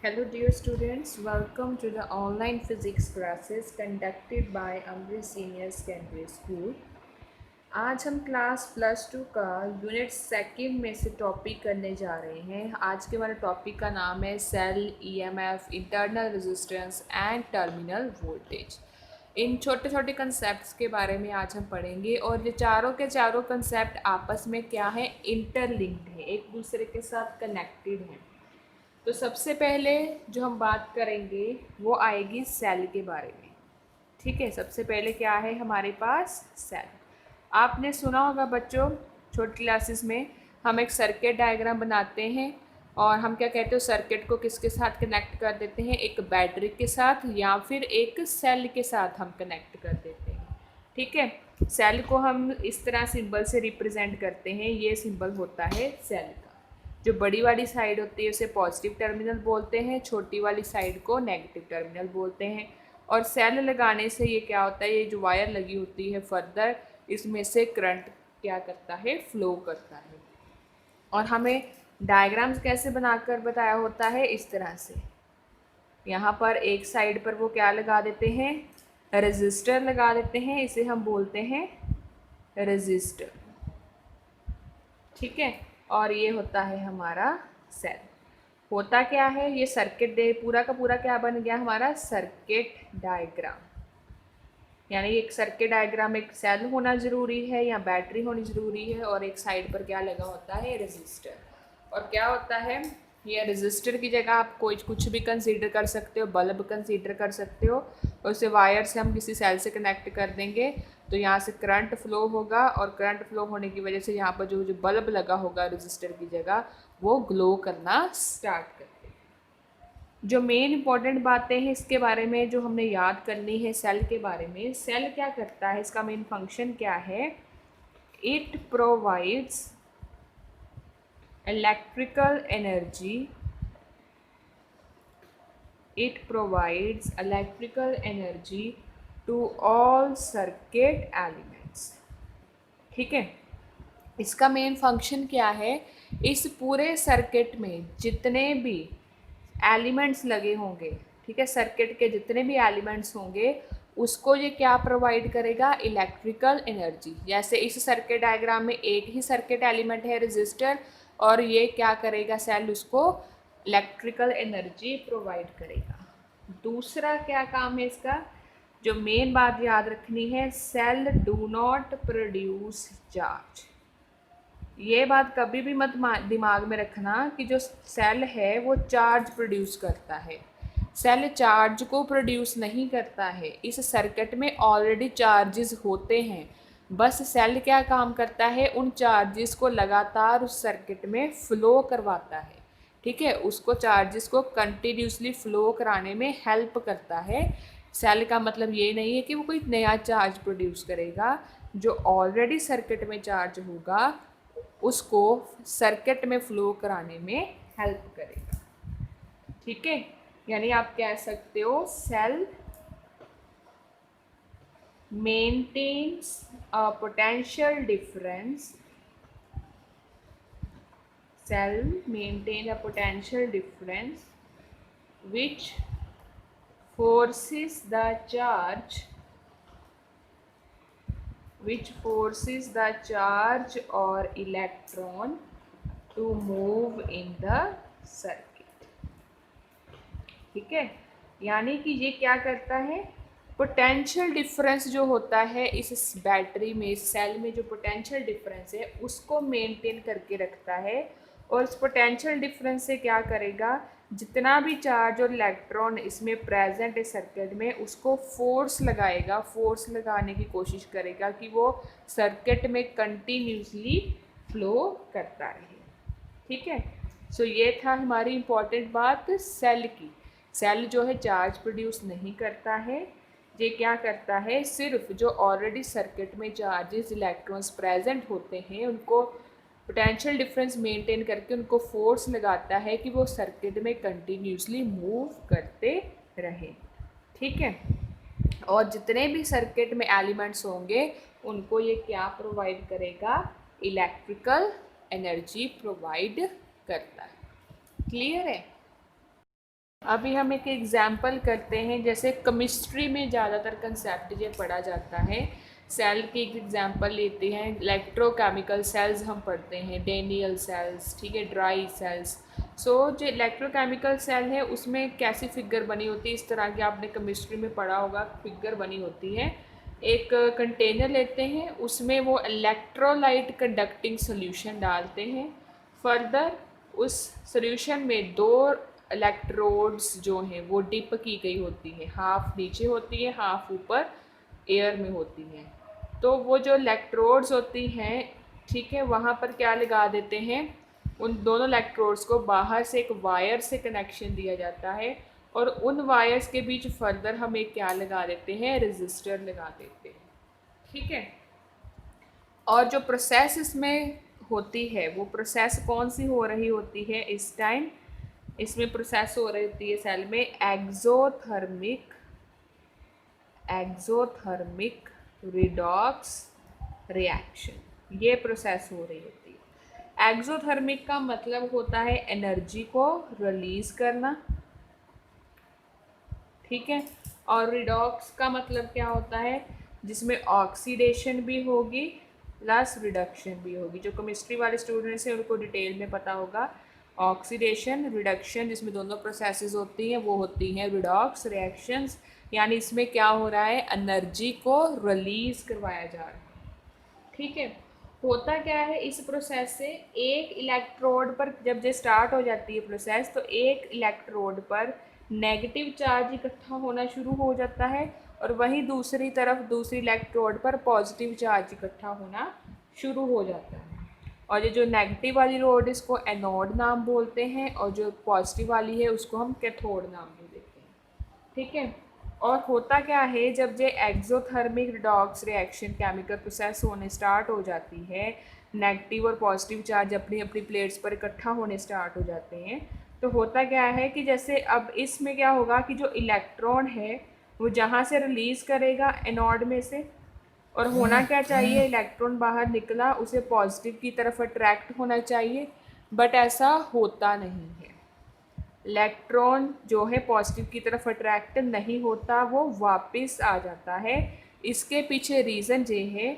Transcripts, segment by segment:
Hello dear students, welcome to the online physics classes conducted by Amrit Senior Secondary School। आज हम class +2 का unit second में से topic करने जा रहे हैं। आज के हमारे टॉपिक का नाम है cell, EMF, internal resistance and terminal voltage. इन छोटे छोटे कंसेप्ट के बारे में आज हम पढ़ेंगे और ये चारों के चारों कंसेप्ट आपस में क्या है, इंटरलिंक्ड है, एक दूसरे के साथ कनेक्टेड हैं। तो सबसे पहले जो हम बात करेंगे वो आएगी सेल के बारे में। ठीक है, सबसे पहले क्या है हमारे पास, सेल। आपने सुना होगा बच्चों, छोटी क्लासेस में हम एक सर्किट डायग्राम बनाते हैं और हम क्या कहते हैं, सर्किट को किसके साथ कनेक्ट कर देते हैं, एक बैटरी के साथ या फिर एक सेल के साथ हम कनेक्ट कर देते हैं। ठीक है, सेल को हम इस तरह सिंबल से रिप्रेजेंट करते हैं। ये सिंबल होता है सेल का। जो बड़ी वाली साइड होती है उसे पॉजिटिव टर्मिनल बोलते हैं, छोटी वाली साइड को नेगेटिव टर्मिनल बोलते हैं। और सेल लगाने से ये क्या होता है, ये जो वायर लगी होती है फर्दर, इसमें से करंट क्या करता है, फ्लो करता है। और हमें डायग्राम्स कैसे बनाकर बताया होता है, इस तरह से। यहाँ पर एक साइड पर वो क्या लगा देते हैं, रेजिस्टर लगा देते हैं, इसे हम बोलते हैं रेजिस्टर। ठीक है, और ये होता है हमारा सेल। होता क्या है, ये सर्किट दे पूरा का पूरा क्या बन गया हमारा, सर्किट डायग्राम। यानी एक सर्किट डायग्राम, एक सेल होना ज़रूरी है या बैटरी होनी ज़रूरी है, और एक साइड पर क्या लगा होता है, रेजिस्टर। और क्या होता है, ये रेजिस्टर की जगह आप कोई कुछ भी कंसीडर कर सकते हो, बल्ब कंसीडर कर सकते हो। और उसे वायर से हम किसी सेल से कनेक्ट कर देंगे तो यहाँ से करंट फ्लो होगा, और करंट फ्लो होने की वजह से यहाँ पर जो बल्ब लगा होगा रेजिस्टर की जगह, वो ग्लो करना स्टार्ट कर देगा। जो मेन इंपॉर्टेंट बातें हैं इसके बारे में जो हमने याद करनी है सेल के बारे में, सेल क्या करता है, इसका मेन फंक्शन क्या है, it provides electrical energy, it provides electrical energy to all circuit elements। ठीक है, इसका मेन फंक्शन क्या है, इस पूरे सर्किट में जितने भी एलिमेंट्स लगे होंगे, ठीक है, सर्किट के जितने भी एलिमेंट्स होंगे उसको ये क्या प्रोवाइड करेगा, इलेक्ट्रिकल एनर्जी। जैसे इस सर्किट डायग्राम में एक ही सर्किट एलिमेंट है रेजिस्टर, और ये क्या करेगा सेल, उसको इलेक्ट्रिकल एनर्जी प्रोवाइड करेगा। दूसरा क्या काम है इसका, जो मेन बात याद रखनी है, cell do not produce charge. ये बात कभी भी मत दिमाग में रखना कि जो सेल है वो चार्ज प्रोड्यूस करता है। सेल चार्ज को प्रोड्यूस नहीं करता है, इस सर्किट में ऑलरेडी चार्जेस होते हैं। बस सेल क्या काम करता है, उन चार्जेस को लगातार उस सर्किट में फ्लो करवाता है। ठीक है, उसको चार्जेस को कंटिन्यूसली फ्लो कराने में हेल्प करता है। सेल का मतलब ये नहीं है कि वो कोई नया चार्ज प्रोड्यूस करेगा, जो ऑलरेडी सर्किट में चार्ज होगा उसको सर्किट में फ्लो कराने में हेल्प करेगा। ठीक है, यानी आप कह सकते हो cell maintains a potential difference, cell maintain a potential difference which forces the charge or electron to move in the circuit। ठीक है, यानी कि ये क्या करता है, पोटेंशियल डिफरेंस जो होता है इस बैटरी में, इस सेल में जो पोटेंशियल डिफरेंस है उसको मेंटेन करके रखता है। और इस पोटेंशियल डिफरेंस से क्या करेगा, जितना भी चार्ज और इलेक्ट्रॉन इसमें प्रेजेंट है सर्किट में, उसको फोर्स लगाएगा, फोर्स लगाने की कोशिश करेगा कि वो सर्किट में कंटिन्यूसली फ्लो करता रहे। ठीक है, सो ये था हमारी इम्पॉर्टेंट बात सेल की। सेल जो है चार्ज प्रोड्यूस नहीं करता है, ये क्या करता है, सिर्फ जो ऑलरेडी सर्किट में चार्जेस इलेक्ट्रॉन्स प्रेजेंट होते हैं उनको पोटेंशियल डिफरेंस मेंटेन करके उनको फोर्स लगाता है कि वो सर्किट में कंटिन्यूसली मूव करते रहें। ठीक है, और जितने भी सर्किट में एलिमेंट्स होंगे उनको ये क्या प्रोवाइड करेगा, इलेक्ट्रिकल एनर्जी प्रोवाइड करता है। क्लियर है। अभी हम एक एग्जाम्पल करते हैं। जैसे केमिस्ट्री में ज़्यादातर कंसेप्ट ये पढ़ा जाता है। सेल की एक एग्जाम्पल लेते हैं, इलेक्ट्रोकेमिकल सेल्स हम पढ़ते हैं, डेनियल सेल्स, ठीक है, ड्राई सेल्स। जो इलेक्ट्रोकेमिकल सेल है उसमें कैसी फिगर बनी होती है, इस तरह की आपने केमिस्ट्री में पढ़ा होगा, फिगर बनी होती है। एक कंटेनर लेते हैं, उसमें वो इलेक्ट्रोलाइट कंडक्टिंग सोल्यूशन डालते हैं। फर्दर उस सोल्यूशन में दो इलेक्ट्रोड्स जो हैं वो डिप की गई होती हैं, हाफ नीचे होती है, हाफ ऊपर एयर में होती हैं। तो वो जो इलेक्ट्रोड्स होती हैं, ठीक है, वहाँ पर क्या लगा देते हैं, उन दोनों इलेक्ट्रोड्स को बाहर से एक वायर से कनेक्शन दिया जाता है, और उन वायर्स के बीच फर्दर हम एक क्या लगा देते हैं, रजिस्टर लगा देते हैं, ठीक है। और जो प्रोसेस इसमें होती है वो प्रोसेस कौन सी हो रही होती है इस टाइम, इसमें प्रोसेस हो रही होती है सेल में एक्सोथर्मिक एक्सोथर्मिक रिडॉक्स रिएक्शन, ये प्रोसेस हो रही होती है। एक्सोथर्मिक का मतलब होता है एनर्जी को रिलीज करना, ठीक है। और रिडॉक्स का मतलब क्या होता है, जिसमें ऑक्सीडेशन भी होगी प्लस रिडक्शन भी होगी। जो केमिस्ट्री वाले स्टूडेंट्स हैं उनको डिटेल में पता होगा। ऑक्सीडेशन, रिडक्शन, जिसमें दोनों प्रोसेसेस होती हैं वो होती हैं रिडॉक्स रिएक्शंस। यानी इसमें क्या हो रहा है, एनर्जी को रिलीज करवाया जा रहा है, ठीक है। होता क्या है इस प्रोसेस से, एक इलेक्ट्रोड पर जब ये स्टार्ट हो जाती है प्रोसेस, तो एक इलेक्ट्रोड पर नेगेटिव चार्ज इकट्ठा होना शुरू हो जाता है, और वहीं दूसरी तरफ दूसरी इलेक्ट्रोड पर पॉजिटिव चार्ज इकट्ठा होना शुरू हो जाता है। और ये जो नेगेटिव वाली रोड इसको एनोड नाम बोलते हैं, और जो पॉजिटिव वाली है उसको हम कैथोड नाम भी देते हैं, ठीक है। और होता क्या है, जब ये exothermic redox reaction chemical process होने स्टार्ट हो जाती है, नेगेटिव और पॉजिटिव चार्ज अपनी अपनी प्लेट्स पर इकट्ठा होने स्टार्ट हो जाते हैं, तो होता क्या है कि जैसे अब इसमें क्या होगा कि जो इलेक्ट्रॉन है वो जहाँ से रिलीज़ करेगा एनोड में से, और होना क्या चाहिए, इलेक्ट्रॉन बाहर निकला उसे पॉजिटिव की तरफ अट्रैक्ट होना चाहिए, बट ऐसा होता नहीं है। इलेक्ट्रॉन जो है पॉजिटिव की तरफ अट्रैक्ट नहीं होता, वो वापस आ जाता है। इसके पीछे रीज़न ये है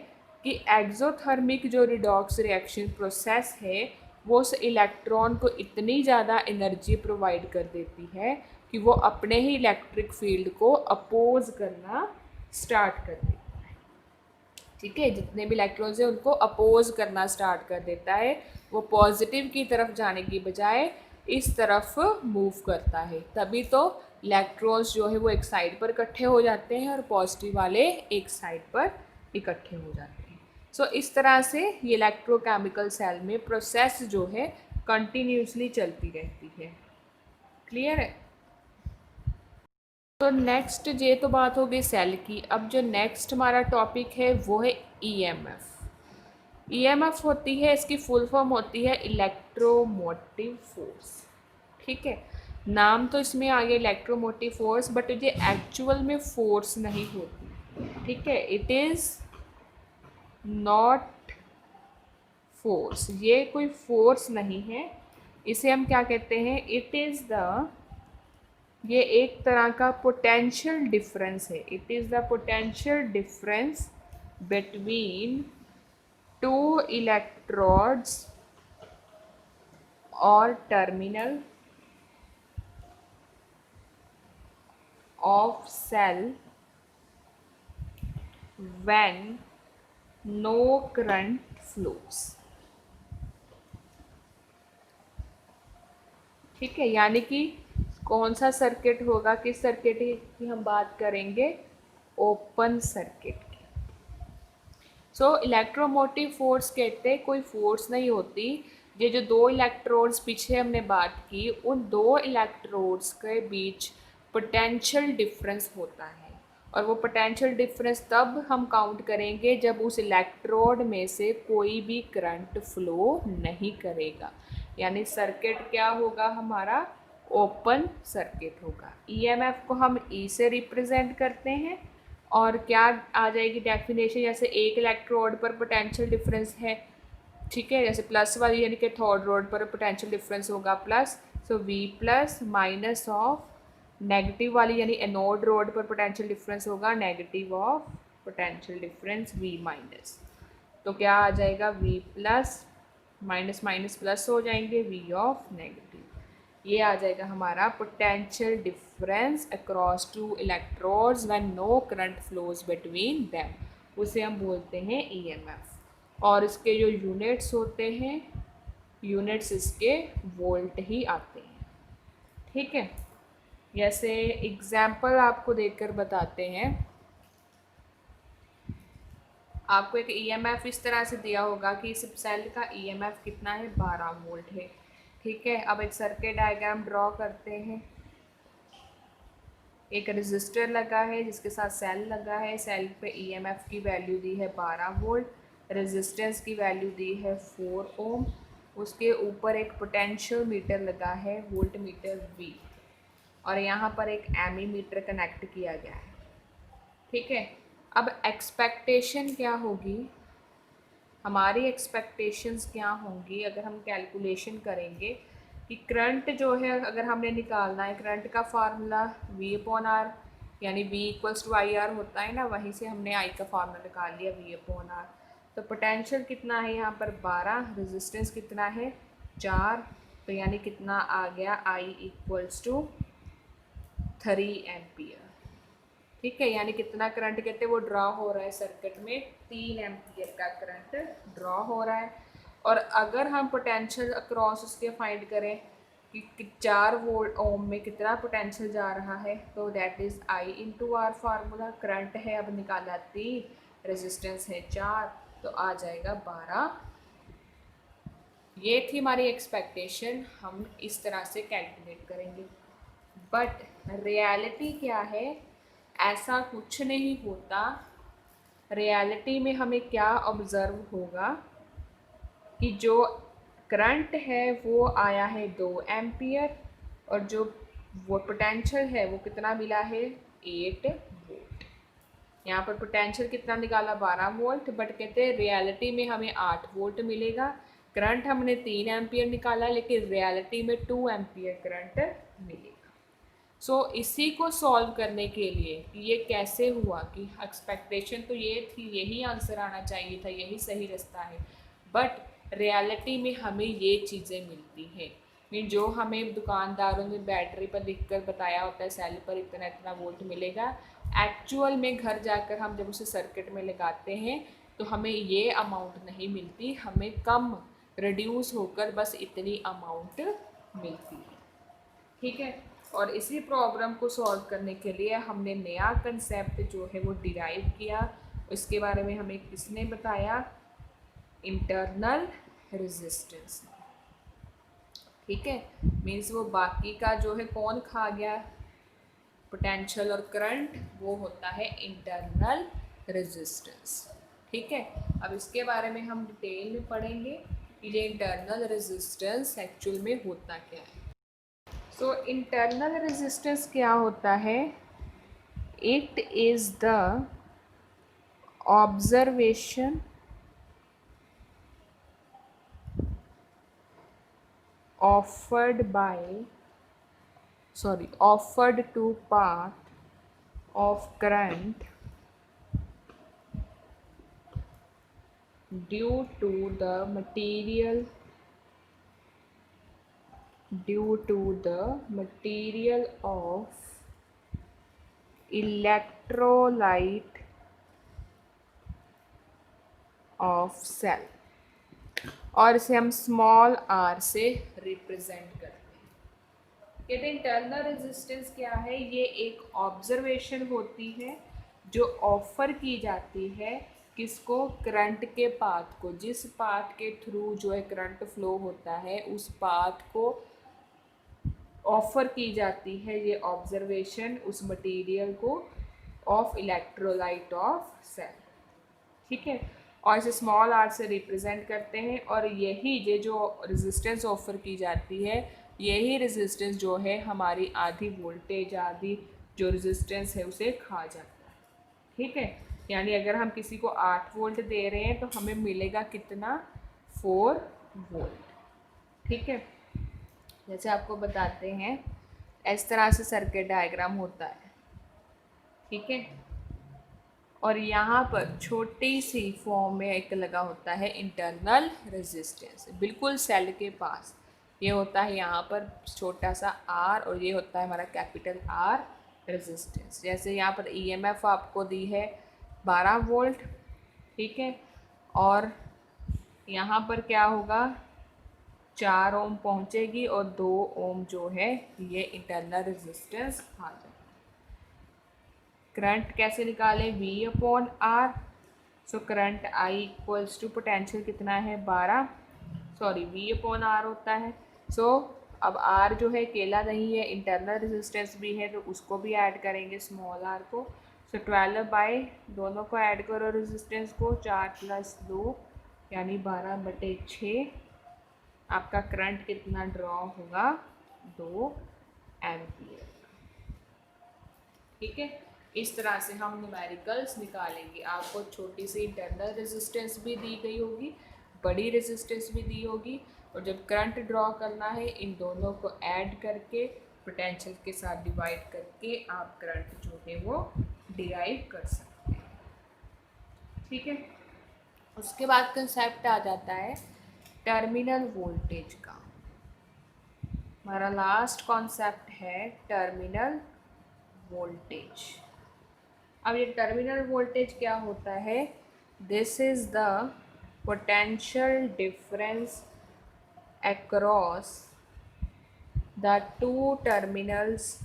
कि एक्सोथर्मिक जो रिडॉक्स रिएक्शन प्रोसेस है वो उस इलेक्ट्रॉन को इतनी ज़्यादा एनर्जी प्रोवाइड कर देती है कि वो अपने ही इलेक्ट्रिक फील्ड को अपोज करना स्टार्ट कर देता है, ठीक है। जितने भी इलेक्ट्रॉन्स हैं उनको अपोज करना स्टार्ट कर देता है, वो पॉजिटिव की तरफ जाने की बजाय इस तरफ मूव करता है। तभी तो इलेक्ट्रॉन्स जो है वो एक साइड पर इकट्ठे हो जाते हैं और पॉजिटिव वाले एक साइड पर इकट्ठे हो जाते हैं। इस तरह से ये इलेक्ट्रोकेमिकल सेल में प्रोसेस जो है कंटिन्यूसली चलती रहती है। क्लियर है। तो नेक्स्ट ये तो बात हो गई सेल की। अब जो नेक्स्ट हमारा टॉपिक है वो है ईएमएफ। ईएमएफ होती है, इसकी फुल फॉर्म होती है इलेक्ट्रोमोटिव फोर्स, ठीक है। नाम तो इसमें आ गया इलेक्ट्रोमोटिव फोर्स, बट ये एक्चुअल में फोर्स नहीं होती, ठीक है। इट इज़ नॉट फोर्स, ये कोई फोर्स नहीं है। इसे हम क्या कहते हैं, इट इज़ द, ये एक तरह का पोटेंशियल डिफरेंस है। It is the potential difference between two electrodes और terminal of cell when no current flows, ठीक है। यानी कि कौन सा सर्किट होगा, किस सर्किट की हम बात करेंगे, ओपन सर्किट की। इलेक्ट्रोमोटिव फोर्स कहते हैं कोई फोर्स नहीं होती, ये जो दो इलेक्ट्रोड्स पीछे हमने बात की, उन दो इलेक्ट्रोड्स के बीच पोटेंशियल डिफरेंस होता है। और वो पोटेंशियल डिफरेंस तब हम काउंट करेंगे जब उस इलेक्ट्रोड में से कोई भी करंट फ्लो नहीं करेगा। यानी सर्किट क्या होगा हमारा, ओपन सर्किट होगा। ईएमएफ को हम ई से रिप्रेजेंट करते हैं, और क्या आ जाएगी डेफिनेशन, जैसे एक इलेक्ट्रोड पर पोटेंशियल डिफरेंस है, ठीक है, जैसे प्लस वाली यानी कि थर्ड रोड पर पोटेंशियल डिफरेंस होगा plus, so V plus minus of negative वाली यानी एनोड रोड पर पोटेंशियल डिफरेंस होगा negative of potential difference V minus. तो क्या आ जाएगा V plus, minus minus plus हो जाएंगे, V ऑफ नेगेटिव। ये आ जाएगा हमारा potential difference across two electrodes when no current flows between them, उसे हम बोलते हैं EMF। और इसके जो यूनिट्स होते हैं, यूनिट्स इसके वोल्ट ही आते हैं। ठीक है, जैसे एग्जाम्पल आपको देकर बताते हैं। आपको एक EMF इस तरह से दिया होगा कि इस सेल का EMF कितना है, 12 वोल्ट है। ठीक है, अब एक सर्किट डायग्राम ड्रॉ करते हैं। एक रेजिस्टर लगा है जिसके साथ सेल लगा है, सेल पे EMF की वैल्यू दी है 12 वोल्ट, रेजिस्टेंस की वैल्यू दी है 4 ओम, उसके ऊपर एक पोटेंशियल मीटर लगा है, वोल्ट मीटर V, और यहाँ पर एक एमीमीटर कनेक्ट किया गया है। ठीक है, अब एक्सपेक्टेशन क्या होगी, हमारी एक्सपेक्टेशंस क्या होंगी अगर हम कैलकुलेशन करेंगे कि करंट जो है अगर हमने निकालना है, करंट का फार्मूला V/R यानी V इक्वल्स टू IR होता है ना, वहीं से हमने I का फार्मूला निकाल लिया V/R। तो पोटेंशियल कितना है यहाँ पर 12, रेजिस्टेंस कितना है 4, तो यानी कितना आ गया I इक्वल्स टू 3 एम्पियर। ठीक है, यानी कितना करंट कहते हैं वो ड्रॉ हो रहा है सर्किट में, 3 एम्पियर का करंट ड्रॉ हो रहा है। और अगर हम पोटेंशियल अक्रॉस उसके फाइंड करें कि 4 वोल्ट ओम में कितना पोटेंशियल जा रहा है, तो that is I into R formula. Current है अब निकाला 3, रेजिस्टेंस है 4, तो आ जाएगा 12। ये थी हमारी एक्सपेक्टेशन, हम इस तरह से कैलकुलेट करेंगे। बट रियलिटी क्या है, ऐसा कुछ नहीं होता। रियलिटी में हमें क्या ऑब्ज़र्व होगा कि जो करंट है वो आया है 2 एम्पियर, और जो वो पोटेंशियल है वो कितना मिला है 8 वोल्ट। यहाँ पर पोटेंशियल कितना निकाला 12 वोल्ट, बट कहते हैं रियलिटी में हमें 8 वोल्ट मिलेगा। करंट हमने 3 एम्पियर निकाला, लेकिन रियलिटी में 2 एम्पियर करंट मिलेगा। इसी को सॉल्व करने के लिए कि ये कैसे हुआ, कि एक्सपेक्टेशन तो ये थी, यही आंसर आना चाहिए था, यही सही रास्ता है, बट रियलिटी में हमें ये चीज़ें मिलती हैं। मीन जो हमें दुकानदारों ने बैटरी पर लिख कर बताया होता है सेल पर इतना इतना वोल्ट मिलेगा, एक्चुअल में घर जाकर हम जब उसे सर्किट में लगाते हैं तो हमें ये अमाउंट नहीं मिलती, हमें कम रिड्यूस होकर बस इतनी अमाउंट मिलती है। ठीक है, और इसी प्रॉब्लम को सॉल्व करने के लिए हमने नया कंसेप्ट जो है वो डिराइव किया। इसके बारे में हमें किसने बताया, इंटरनल रेजिस्टेंस। ठीक है, मीन्स वो बाकी का जो है कौन खा गया, पोटेंशियल और करंट, वो होता है इंटरनल रेजिस्टेंस। ठीक है, अब इसके बारे में हम डिटेल में पढ़ेंगे कि ये इंटरनल रेजिस्टेंस एक्चुअल में होता क्या है। सो इंटरनल रेजिस्टेंस क्या होता है, it is the observation offered to path of current due to the material of electrolyte of cell, और इसे हम स्मॉल r से रिप्रेजेंट करते हैं। कहते हैं इंटरनल रेजिस्टेंस क्या है, ये एक ऑब्जर्वेशन होती है जो ऑफर की जाती है किसको, करंट के पाथ को, जिस पाथ के थ्रू जो है करंट फ्लो होता है उस पाथ को ऑफर की जाती है ये ऑब्जर्वेशन उस मटेरियल को ऑफ इलेक्ट्रोलाइट ऑफ सेल। ठीक है, और इसे स्मॉल आर से रिप्रेजेंट करते हैं, और यही ये जो रेजिस्टेंस ऑफर की जाती है, यही रेजिस्टेंस जो है हमारी आधी वोल्टेज, आधी जो रेजिस्टेंस है उसे खा जाता है। ठीक है, यानी अगर हम किसी को 8 वोल्ट दे रहे हैं तो हमें मिलेगा कितना, 4 वोल्ट। ठीक है, जैसे आपको बताते हैं इस तरह से सर्किट डायग्राम होता है, ठीक है। और यहाँ पर छोटी सी फॉर्म में एक लगा होता है इंटरनल रेजिस्टेंस, बिल्कुल सेल के पास ये होता है यहाँ पर छोटा सा आर, और ये होता है हमारा कैपिटल आर रेजिस्टेंस। जैसे यहाँ पर ईएमएफ आपको दी है 12 वोल्ट, ठीक है, और यहाँ पर क्या होगा 4 ओम पहुँचेगी और 2 ओम जो है ये इंटरनल रेजिस्टेंस आ जाएगा। करंट कैसे निकालें, V upon R. So current I equals to potential कितना है 12, सॉरी V अपॉन आर होता है। सो अब R जो है अकेला नहीं है, इंटरनल रेजिस्टेंस भी है, तो उसको भी ऐड करेंगे स्मॉल r को। सो 12 बाई दोनों को ऐड करो रेजिस्टेंस को, 4 प्लस 2 यानी 12/6। आपका करंट कितना ड्रॉ होगा 2 एम्पियर, ठीक है। इस तरह से हम न्यूमेरिकल्स निकालेंगे। आपको छोटी सी इंटरनल रेजिस्टेंस भी दी गई होगी, बड़ी रेजिस्टेंस भी दी होगी, और जब करंट ड्रॉ करना है इन दोनों को ऐड करके पोटेंशियल के साथ डिवाइड करके आप करंट जो है वो डिराइव कर सकते हैं, ठीक है। उसके बाद कंसेप्ट आ जाता है टर्मिनल वोल्टेज का। हमारा लास्ट कॉन्सेप्ट है टर्मिनल वोल्टेज। अब ये टर्मिनल वोल्टेज क्या होता है, this is the potential difference across the two terminals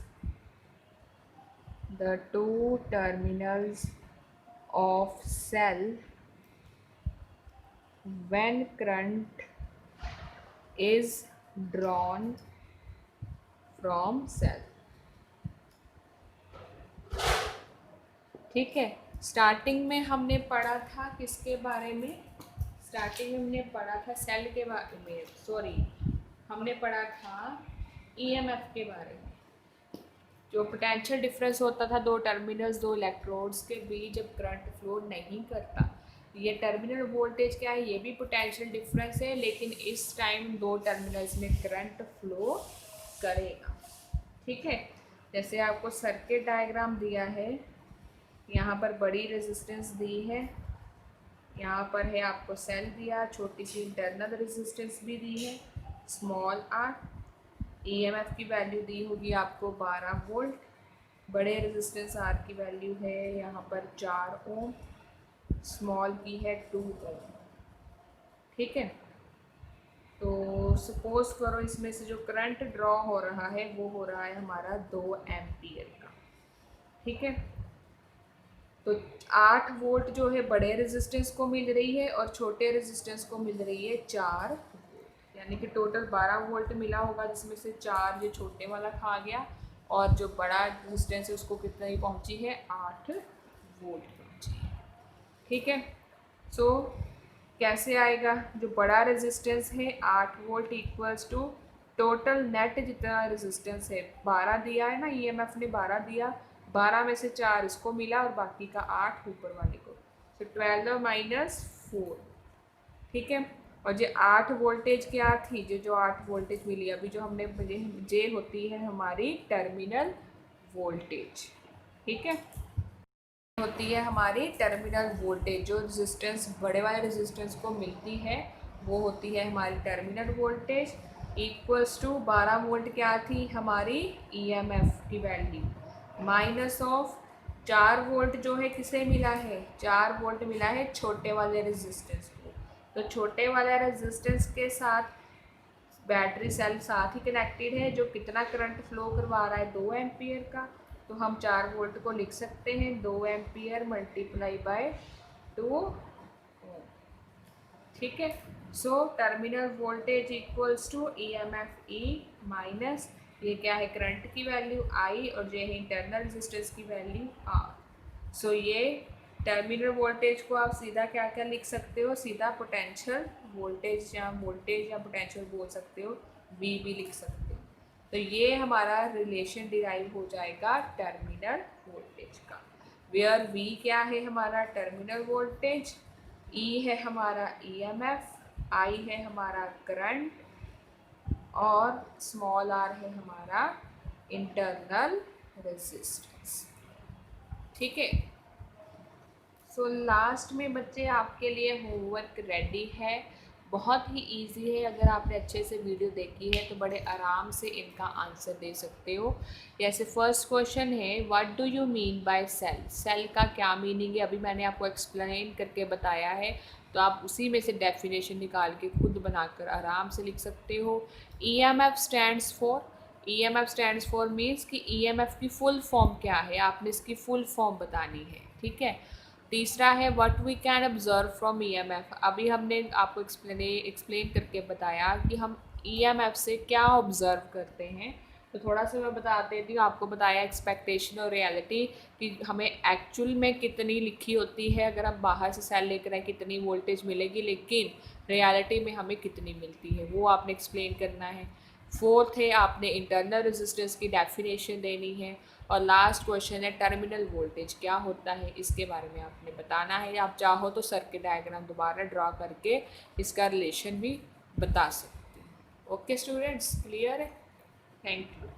of cell when current is drawn from cell, ठीक है। स्टार्टिंग में हमने पढ़ा था किसके बारे में, स्टार्टिंग में हमने पढ़ा था सेल के बारे में, सॉरी हमने पढ़ा था ईएमएफ के बारे में। जो पोटेंशियल डिफरेंस होता था दो टर्मिनल्स, दो इलेक्ट्रोड्स के बीच जब करंट फ्लो नहीं करता, ये टर्मिनल वोल्टेज क्या है, ये भी पोटेंशियल डिफरेंस है, लेकिन इस टाइम दो टर्मिनल्स में करंट फ्लो करेगा, ठीक है। जैसे आपको सर्किट डायग्राम दिया है, यहाँ पर बड़ी रेजिस्टेंस दी है, यहाँ पर है आपको सेल दिया, छोटी सी इंटरनल रेजिस्टेंस भी दी है स्मॉल r, ईएमएफ की वैल्यू दी होगी आपको 12 वोल्ट, बड़े रेजिस्टेंस R की वैल्यू है यहाँ पर 4 ओम, स्मॉल की है 2 ओम, ठीक है। तो सपोज करो इसमें से जो करंट ड्रॉ हो रहा है वो हो रहा है हमारा 2 एम्पियर का, ठीक है। तो 8 वोल्ट जो है बड़े रेजिस्टेंस को मिल रही है और छोटे रेजिस्टेंस को मिल रही है 4 वोल्ट, यानी कि टोटल 12 वोल्ट मिला होगा, जिसमें से 4 ये छोटे वाला खा गया, और जो बड़ा रेजिस्टेंस है उसको कितना ही पहुंची है 8 वोल्ट पहुंची है, ठीक है। सो कैसे आएगा, जो बड़ा रेजिस्टेंस है 8 volt equals to total net जितना रेजिस्टेंस है 12 दिया है ना, ईएमएफ ने 12 दिया, 12 में से 4 इसको मिला और बाकी का 8 ऊपर वाले को, तो 12 माइनस 4, ठीक है। और जो 8 वोल्टेज क्या थी, जो 8 वोल्टेज मिली अभी जो हमने, जे होती है हमारी टर्मिनल वोल्टेज, ठीक है, होती है हमारी टर्मिनल वोल्टेज। जो रेजिस्टेंस बड़े वाले रेजिस्टेंस को मिलती है वो होती है हमारी terminal voltage, equals to 12 volt क्या थी हमारी ईएमएफ की वैल्यू, माइनस ऑफ 4 वोल्ट जो है किसे मिला है, 4 वोल्ट मिला है छोटे वाले रेजिस्टेंस को। तो छोटे वाले रेजिस्टेंस के साथ बैटरी सेल साथ ही कनेक्टेड है, जो कितना करंट फ्लो करवा रहा है 2 एम्पियर का, तो हम 4 वोल्ट को लिख सकते हैं 2 एम्पियर मल्टीप्लाई बाय 2 ओम, ठीक है। So terminal voltage equals to EMF E minus ये क्या है करंट की वैल्यू आई, और ये है इंटरनल रेजिस्टेंस की वैल्यू आर। सो ये टर्मिनल वोल्टेज को आप सीधा क्या क्या लिख सकते हो, सीधा पोटेंशियल वोल्टेज या पोटेंशियल बोल सकते हो, वी भी लिख सकते हो। तो ये हमारा रिलेशन डिराइव हो जाएगा टर्मिनल वोल्टेज का, वेयर वी क्या है हमारा टर्मिनल वोल्टेज, ई है हमारा ईएमएफ, आई है हमारा करंट, और स्मॉल आर है हमारा इंटरनल रेजिस्टेंस। ठीक है, सो लास्ट में बच्चे आपके लिए होमवर्क रेडी है। बहुत ही इजी है, अगर आपने अच्छे से वीडियो देखी है तो बड़े आराम से इनका आंसर दे सकते हो। जैसे फर्स्ट क्वेश्चन है, what do you mean by cell? Cell का क्या मीनिंग है, अभी मैंने आपको एक्सप्लेन करके बताया है, तो आप उसी में से डेफिनेशन निकाल के खुद बनाकर आराम से लिख सकते हो। EMF stands for, EMF stands for means कि EMF की फुल फॉर्म क्या है, आपने इसकी फुल फॉर्म बतानी है। ठीक है, तीसरा है what we can observe from EMF। अभी हमने आपको एक्सप्लेन करके बताया कि हम EMF से क्या ऑब्जर्व करते हैं, तो थोड़ा सा मैं बता देती हूँ। आपको बताया एक्सपेक्टेशन और रियलिटी कि हमें एक्चुअल में कितनी लिखी होती है, अगर हम बाहर से सेल लेकर आए कितनी वोल्टेज मिलेगी, लेकिन रियलिटी में हमें कितनी मिलती है वो आपने एक्सप्लेन करना है। फोर्थ है आपने इंटरनल रेजिस्टेंस की डेफिनेशन देनी है। और लास्ट क्वेश्चन है टर्मिनल वोल्टेज क्या होता है, इसके बारे में आपने बताना है। आप चाहो तो सर्किट डायग्राम दोबारा ड्रा करके इसका रिलेशन भी बता सकते हैं। ओके स्टूडेंट्स, क्लियर है? Thank you.